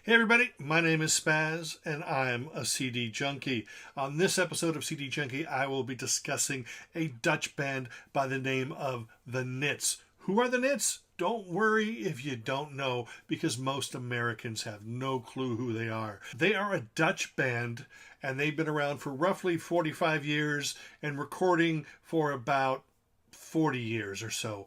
Hey everybody, my name is SPAZ and I'm a CD junkie. On this episode of CD Junkie, I will be discussing a Dutch band by the name of the Nits. Who are the Nits? Don't worry if you don't know, because most Americans have no clue who they are. They are a Dutch band and they've been around for roughly 45 years and recording for about 40 years or so.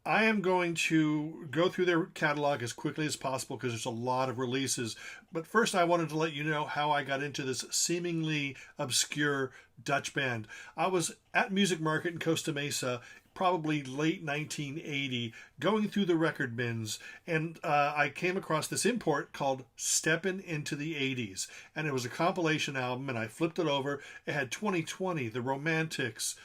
I am going to go through their catalog as quickly as possible because there's a lot of releases. But first, I wanted to let you know how I got into this seemingly obscure Dutch band. I was at Music Market in Costa Mesa, probably late 1980, going through the record bins, and I came across this import called Steppin' Into the 80s. And it was a compilation album, and I flipped it over. It had 2020, The Romantics,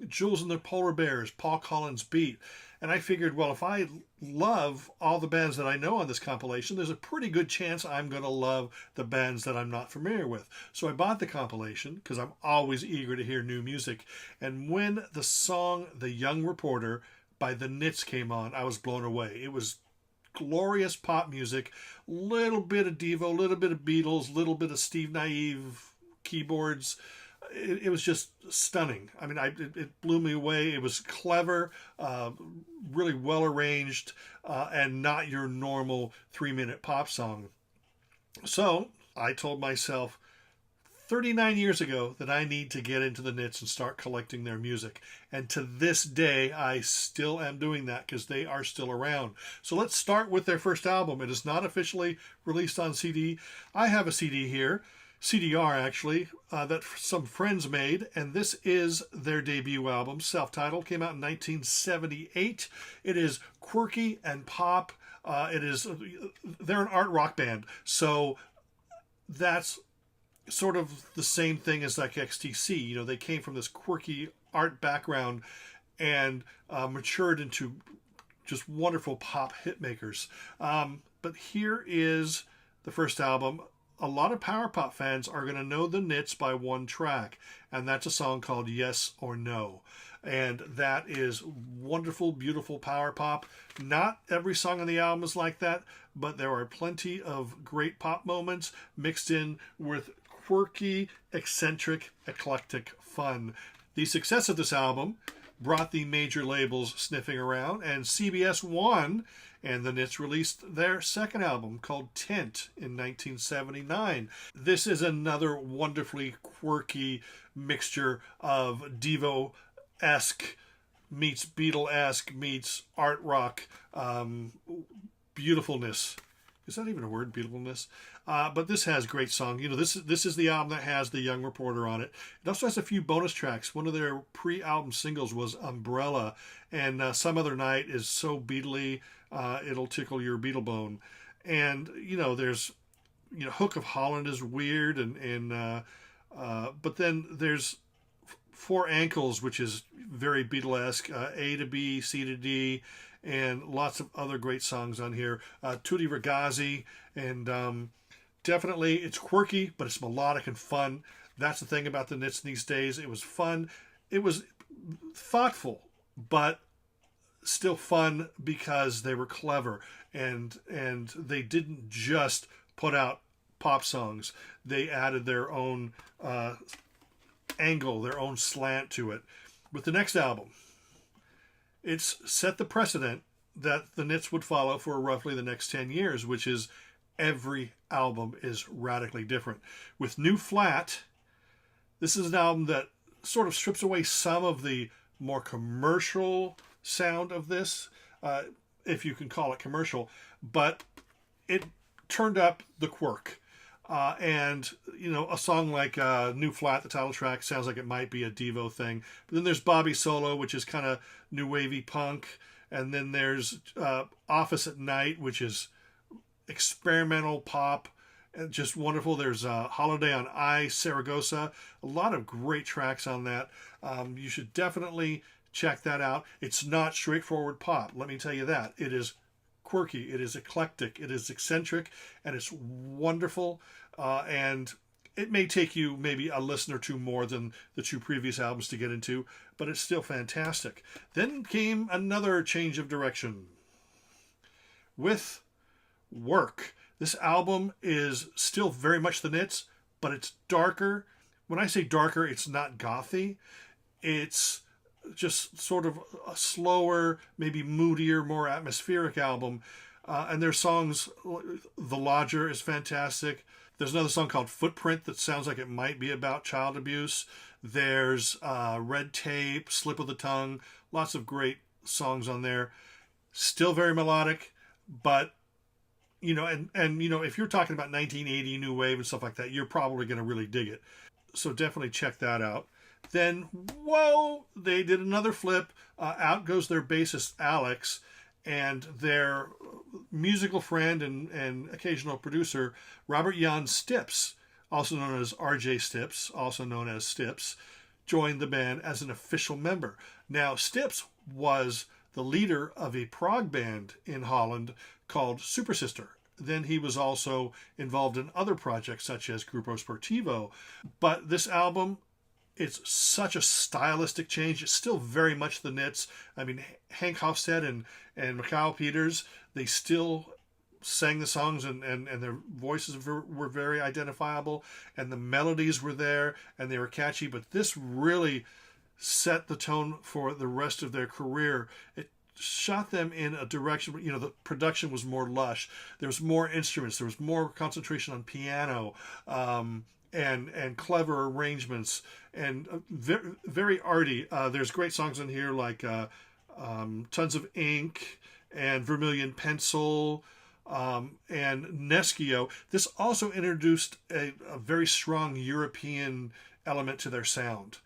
Jules and the Polar Bears, Paul Collins Beat. And I figured, well, if I love all the bands that I know on this compilation, there's a pretty good chance I'm going to love the bands that I'm not familiar with. So I bought the compilation because I'm always eager to hear new music. And when the song The Young Reporter by the Nits came on, I was blown away. It was glorious pop music, little bit of Devo, little bit of Beatles, little bit of Steve Naive keyboards. It was just stunning. I mean, it blew me away. It was clever, really well arranged, and not your normal 3-minute pop song. So I told myself 39 years ago that I need to get into the Nits and start collecting their music. And to this day, I still am doing that because they are still around. So let's start with their first album. It is not officially released on CD. I have a CD here. CDR actually, that some friends made, and this is their debut album, self-titled, came out in 1978. It is quirky and pop. They're an art rock band, so that's sort of the same thing as like XTC. You know, they came from this quirky art background and matured into just wonderful pop hit makers. But here is the first album. A lot of power pop fans are going to know the Nits by one track, and that's a song called Yes or No. And that is wonderful, beautiful power pop. Not every song on the album is like that, but there are plenty of great pop moments mixed in with quirky, eccentric, eclectic fun. The success of this album brought the major labels sniffing around, and CBS won, and the Nits released their second album called Tint in 1979. This is another wonderfully quirky mixture of Devo-esque meets Beatle-esque meets art rock beautifulness. Is that even a word, beautifulness? But this has great songs. You know, this is the album that has The Young Reporter on it. It also has a few bonus tracks. One of their pre-album singles was Umbrella, and Some Other Night is so Beatley, it'll tickle your Beatle bone. And, you know, there's, you know, Hook of Holland is weird, but then there's Four Ankles, which is very Beatlesque, A to B, C to D, and lots of other great songs on here. Tutti Ragazzi, and definitely it's quirky, but it's melodic and fun. That's the thing about the Nits these days. It was fun. It was thoughtful, but still fun because they were clever, and they didn't just put out pop songs. They added their own angle, their own slant to it. With the next album, it's set the precedent that the Nits would follow for roughly the next 10 years, which is every album is radically different. With New Flat, this is an album that sort of strips away some of the more commercial sound of this, if you can call it commercial, but it turned up the quirk. And, you know, a song like New Flat, the title track, sounds like it might be a Devo thing. But then there's Bobby Solo, which is kind of new wavy punk. And then there's Office at Night, which is experimental pop, and just wonderful. There's Holiday on Ice, Saragossa, a lot of great tracks on that. You should definitely check that out. It's not straightforward pop, let me tell you that. It is quirky, it is eclectic, it is eccentric, and it's wonderful. And it may take you maybe a listen or two more than the two previous albums to get into, but it's still fantastic. Then came another change of direction with work. This album is still very much the Nits, but it's darker. When I say darker, it's not gothy. It's just sort of a slower, maybe moodier, more atmospheric album. And their songs, The Lodger is fantastic. There's another song called Footprint that sounds like it might be about child abuse. There's Red Tape, Slip of the Tongue, lots of great songs on there. Still very melodic, but if you're talking about 1980 new wave and stuff like that, you're probably going to really dig it. So definitely check that out. Then, whoa, they did another flip. Out goes their bassist Alex, and their musical friend and occasional producer Robert Jan Stips, also known as R.J. Stips, also known as Stips, joined the band as an official member. Now, Stips was the leader of a prog band in Holland called Super Sister. Then he was also involved in other projects such as Grupo Sportivo. But this album, it's such a stylistic change. It's still very much the Nits. I mean, Hank Hofstad and Mikhail Peters, they still sang the songs and their voices were very identifiable and the melodies were there and they were catchy. But this really set the tone for the rest of their career. It shot them in a direction, the production was more lush. There was more instruments. There was more concentration on piano and clever arrangements and very, very arty. There's great songs in here like Tons of Ink and Vermilion Pencil and Neschio. This also introduced a very strong European element to their sound.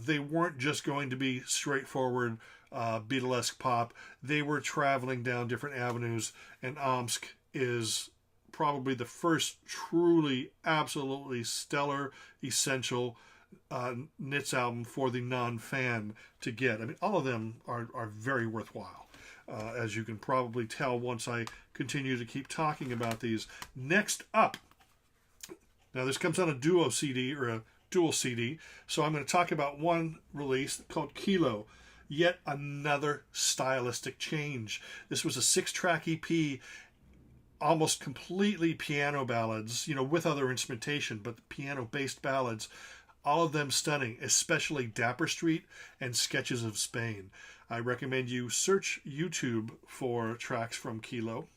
They weren't just going to be straightforward Beatlesque pop. They were traveling down different avenues, and Omsk is probably the first truly, absolutely stellar, essential Nits album for the non-fan to get. I mean, all of them are very worthwhile, as you can probably tell once I continue to keep talking about these. Next up, now this comes on a duo CD or a dual CD, so I'm going to talk about one release called Kilo. Yet another stylistic change. This was a 6-track EP, almost completely piano ballads, with other instrumentation, but piano-based ballads, all of them stunning, especially Dapper Street and Sketches of Spain. I recommend you search YouTube for tracks from Kilo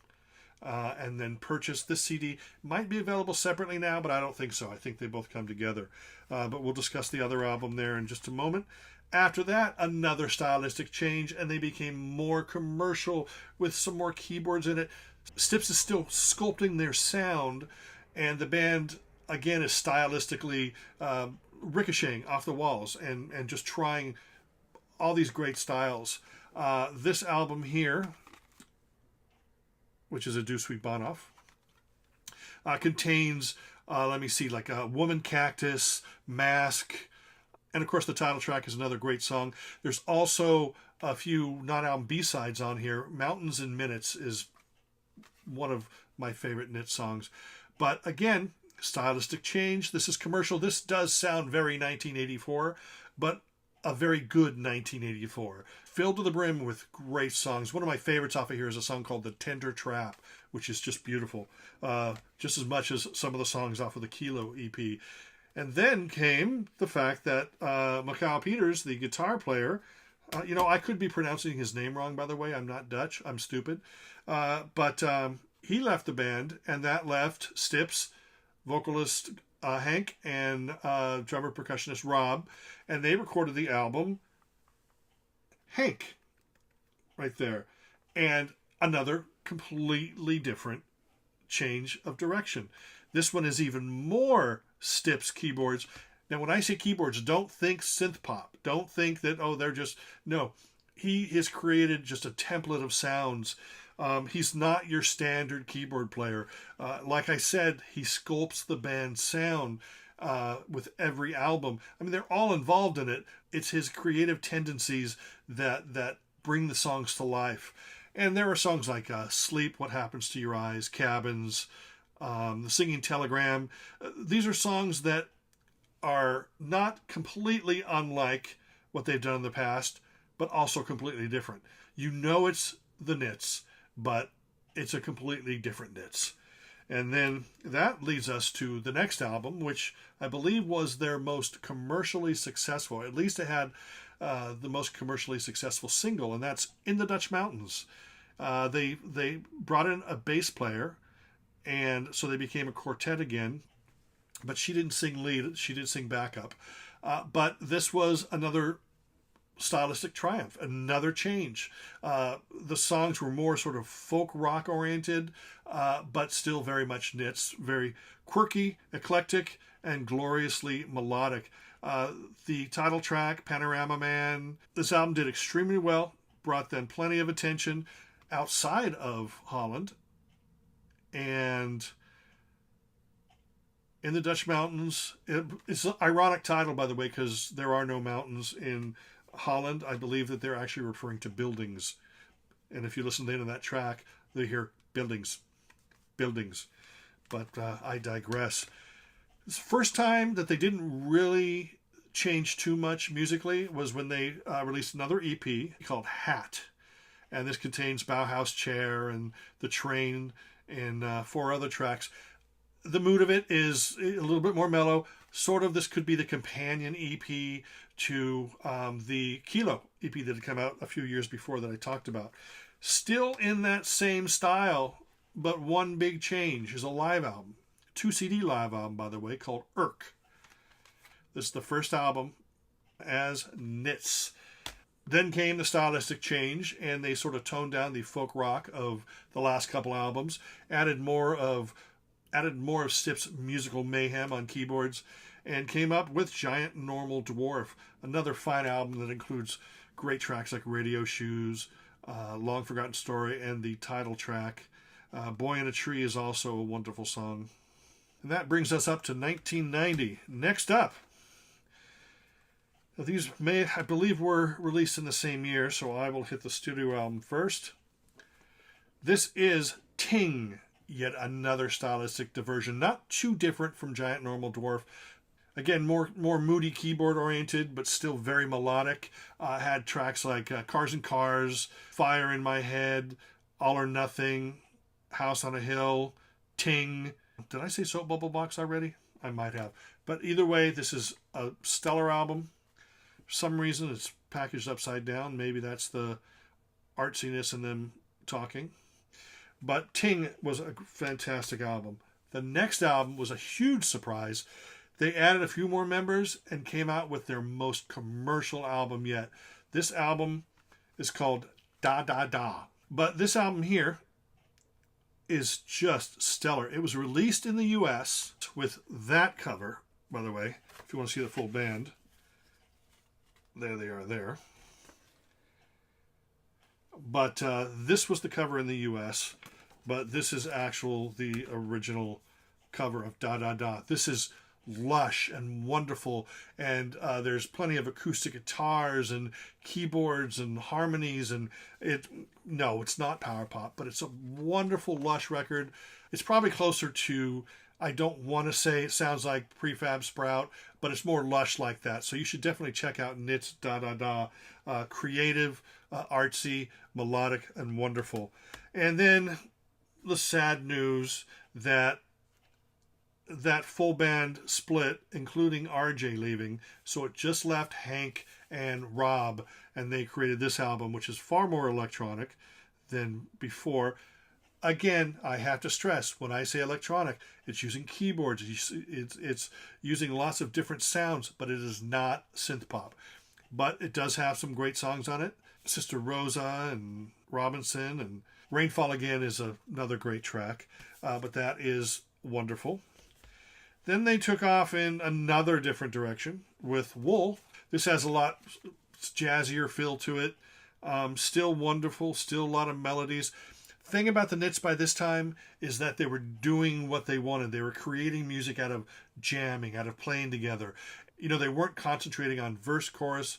and then purchase this CD. Might be available separately now, but I don't think so. I think they both come together. But we'll discuss the other album there in just a moment. After that, another stylistic change, and they became more commercial with some more keyboards in it. Stips is still sculpting their sound, and the band, again, is stylistically ricocheting off the walls and just trying all these great styles. This album here, which is a Do Sweet Bon Off, contains, like a Woman Cactus, Mask, and of course the title track is another great song. There's also a few non-album B-sides on here. Mountains in Minutes is one of my favorite Nits songs. But again, stylistic change. This is commercial. This does sound very 1984, but a very good 1984. Filled to the brim with great songs. One of my favorites off of here is a song called The Tender Trap, which is just beautiful. Just as much as some of the songs off of the Kilo EP. And then came the fact that Mikhail Peters, the guitar player, I could be pronouncing his name wrong, by the way. I'm not Dutch. I'm stupid. But he left the band, and that left Stips, vocalist Hank, and drummer percussionist Rob, and they recorded the album Hank right there. And another completely different change of direction. This one is even more Stips keyboards. Now, when I say keyboards, don't think synth pop. Don't think that, they're just... No, he has created just a template of sounds. He's not your standard keyboard player. Like I said, he sculpts the band's sound with every album. I mean, they're all involved in it. It's his creative tendencies that bring the songs to life. And there are songs like Sleep, What Happens to Your Eyes, Cabins, The Singing Telegram. These are songs that are not completely unlike what they've done in the past, but also completely different. You know it's the Nits, but it's a completely different Nits. And then that leads us to the next album, which I believe was their most commercially successful. At least it had the most commercially successful single, and that's In the Dutch Mountains. They brought in a bass player, and so they became a quartet again. But she didn't sing lead; she did sing backup. But this was another stylistic triumph, another change. The songs were more sort of folk rock oriented, but still very much Nits, very quirky, eclectic, and gloriously melodic. The title track, Panorama Man, this album did extremely well, brought them plenty of attention outside of Holland. And In the Dutch Mountains, it's an ironic title, by the way, because there are no mountains in Holland. I believe that they're actually referring to buildings. And if you listen to the end of that track, they hear buildings. But I digress. It's the first time that they didn't really change too much musically was when they released another EP called Hat. And this contains Bauhaus Chair and The Train and 4 other tracks. The mood of it is a little bit more mellow. Sort of this could be the companion EP to the Kilo EP that had come out a few years before that I talked about. Still in that same style, but one big change is a live album. 2 CD live album, by the way, called Irk. This is the first album as Nits. Then came the stylistic change, and they sort of toned down the folk rock of the last couple albums, added more of Stiff's musical mayhem on keyboards, and came up with Giant Normal Dwarf, another fine album that includes great tracks like Radio Shoes, Long Forgotten Story, and the title track. Boy in a Tree is also a wonderful song. And that brings us up to 1990. Next up, these I believe, were released in the same year, so I will hit the studio album first. This is Ting, yet another stylistic diversion, not too different from Giant Normal Dwarf. Again, more moody keyboard oriented, but still very melodic. Had tracks like Cars and Cars, Fire in My Head, All or Nothing, House on a Hill, Ting. Did I say Soap Bubble Box already? I might have. But either way, this is a stellar album. For some reason, it's packaged upside down. Maybe that's the artsiness in them talking. But Ting was a fantastic album. The next album was a huge surprise. They added a few more members and came out with their most commercial album yet. This album is called Da Da Da. But this album here is just stellar. It was released in the US with that cover, by the way, if you want to see the full band. There they are there. But this was the cover in the US, but this is the original cover of Da Da Da. This is lush and wonderful, and there's plenty of acoustic guitars and keyboards and harmonies, and it's not power pop, but it's a wonderful lush record. It's probably closer to, I don't want to say it sounds like Prefab Sprout, but it's more lush like that. So you should definitely check out Nits Da Da Da. Creative, artsy, melodic, and wonderful. And then the sad news that full band split, including RJ leaving, so it just left Hank and Rob, and they created this album, which is far more electronic than before. Again, I have to stress, when I say electronic, it's using keyboards, it's using lots of different sounds, but it is not synth pop. But it does have some great songs on it. Sister Rosa and Robinson, and Rainfall Again is another great track, but that is wonderful. Then they took off in another different direction with Wool. This has a lot jazzier feel to it. Still wonderful, still a lot of melodies. Thing about the Nits by this time is that they were doing what they wanted. They were creating music out of jamming, out of playing together. They weren't concentrating on verse, chorus,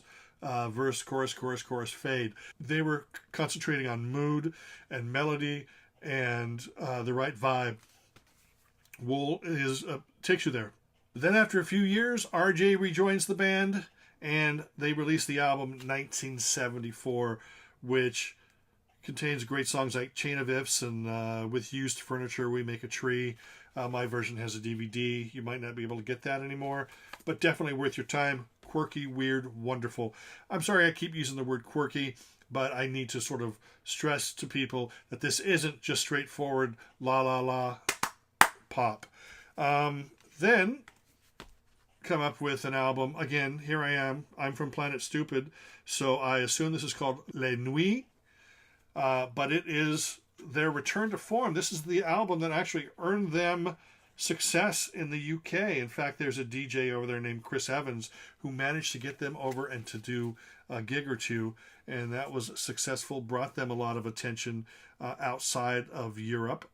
fade. They were concentrating on mood and melody and the right vibe. Wool takes you there. Then after a few years, RJ rejoins the band, and they released the album 1974, which contains great songs like Chain of Ifs and With Used Furniture We Make a Tree. My version has a DVD. You might not be able to get that anymore, but definitely worth your time. Quirky, weird, wonderful. I'm sorry I keep using the word quirky, but I need to sort of stress to people that this isn't just straightforward la la la pop. Then come up with an album. Again, here I am. I'm from Planet Stupid, so I assume this is called Les Nuits, but it is their return to form. This is the album that actually earned them success in the UK. In fact, there's a DJ over there named Chris Evans who managed to get them over and to do a gig or two, and that was successful, brought them a lot of attention outside of Europe,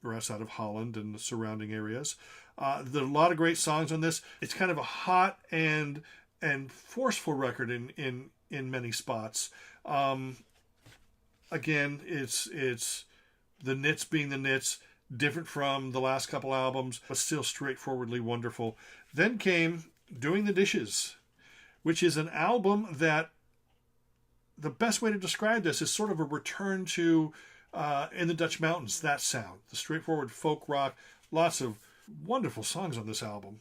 or outside of Holland and the surrounding areas. There are a lot of great songs on this. It's kind of a hot and forceful record in many spots. Again, it's the Nits being the Nits, different from the last couple albums, but still straightforwardly wonderful. Then came Doing the Dishes, which is an album that the best way to describe this is sort of a return to In the Dutch Mountains, that sound, the straightforward folk rock, lots of wonderful songs on this album.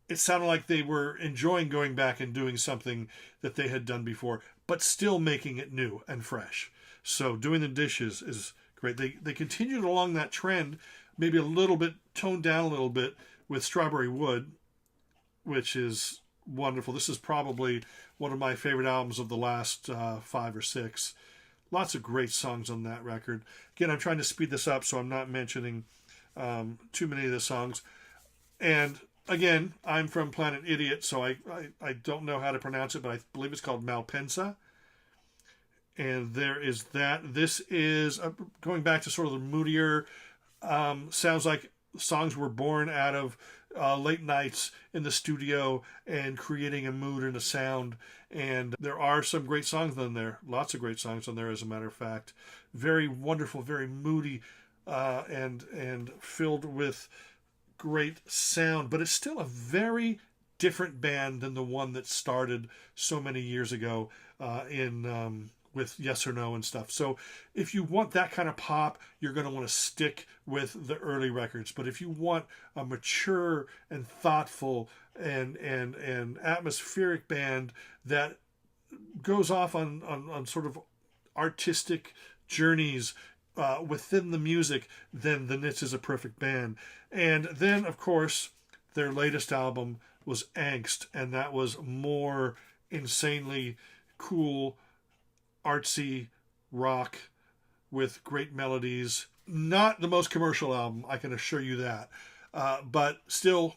It sounded like they were enjoying going back and doing something that they had done before, but still making it new and fresh. So Doing the Dishes is great. They continued along that trend, maybe a little bit, toned down a little bit with Strawberry Wood, which is wonderful. This is probably one of my favorite albums of the last 5 or 6. Lots of great songs on that record. Again, I'm trying to speed this up, so I'm not mentioning too many of the songs. And again, I'm from Planet Idiot, so I don't know how to pronounce it, but I believe it's called Malpensa. And there is that. This is going back to sort of the moodier, sounds like songs were born out of late nights in the studio and creating a mood and a sound. And there are some great songs on there. Lots of great songs on there, as a matter of fact. Very wonderful, very moody, and filled with great sound. But it's still a very different band than the one that started so many years ago with Yes or No and stuff. So if you want that kind of pop, you're going to want to stick with the early records. But if you want a mature and thoughtful and atmospheric band that goes off on sort of artistic journeys within the music, then the Nits is a perfect band. And then, of course, their latest album was Angst, and that was more insanely cool, artsy rock with great melodies. Not the most commercial album, I can assure you that, but still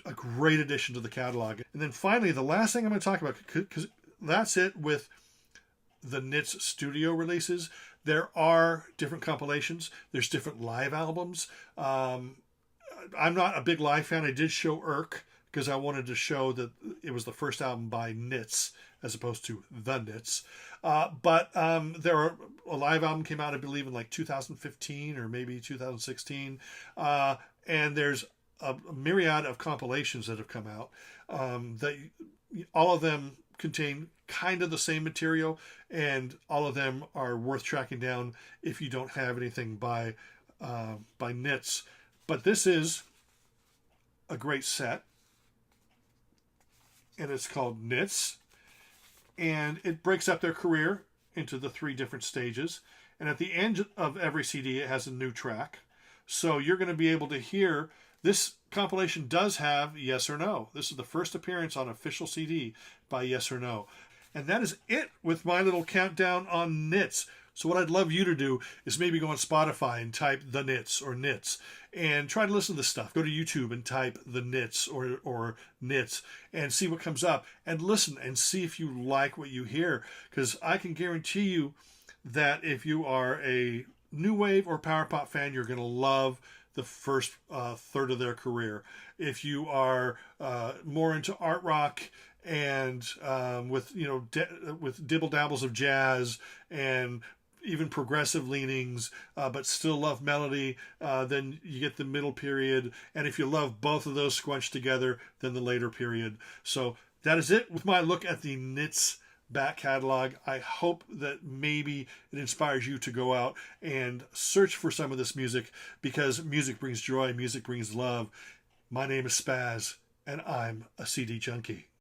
a great addition to the catalog. And then finally, the last thing I'm going to talk about, because that's it with the Nits studio releases. There are different compilations. There's different live albums. I'm not a big live fan. I did show Irk because I wanted to show that it was the first album by Nits as opposed to the Nits. But there are a live album came out, I believe, in like 2015 or maybe 2016. And there's a myriad of compilations that have come out that all of them contain kind of the same material, and all of them are worth tracking down if you don't have anything by Nits. But this is a great set, and it's called Nits, and it breaks up their career into the 3 different stages, and at the end of every CD it has a new track. So you're going to be able to hear, this compilation does have Yes or No. This is the first appearance on official CD by Yes or No. And that is it with my little countdown on Nits. So what I'd love you to do is maybe go on Spotify and type The Nits or Nits and try to listen to this stuff. Go to YouTube and type The Nits or Nits and see what comes up, and listen and see if you like what you hear. Because I can guarantee you that if you are a new wave or power pop fan, you're going to love the first third of their career. If you are more into art rock and with with dibble dabbles of jazz and even progressive leanings, but still love melody, then you get the middle period. And if you love both of those squunched together, then the later period. So that is it with my look at the Nits back catalog. I hope that maybe it inspires you to go out and search for some of this music, because music brings joy, music brings love. My name is SPAZ, and I'm a CD junkie.